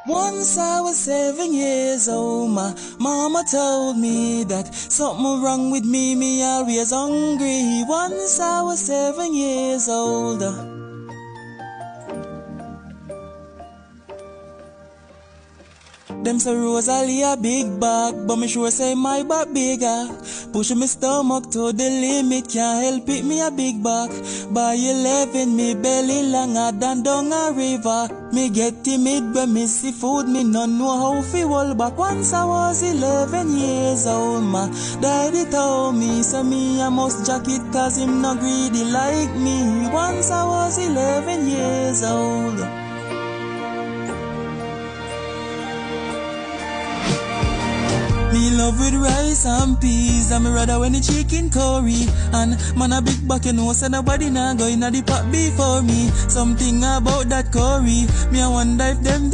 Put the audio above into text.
Once I was 7 years old, my mama told me that something wrong with me always hungry. Once I was 7 years old. Them say Rosalie a big back, but me sure say my back bigger. Push me stomach to the limit, can't help it, me a big back. By 11, me belly longer than down a river. Me get timid when me see food, me no know how fi hold back. Once I was 11 years old, my daddy told me, say me I must jack it cause him not greedy like me. Once I was 11 years old. Me love with rice and peas, and me rather when the chicken curry. And man a big back, you know, say nobody nah go inna the pot before me. Something about that curry, me I wonder if them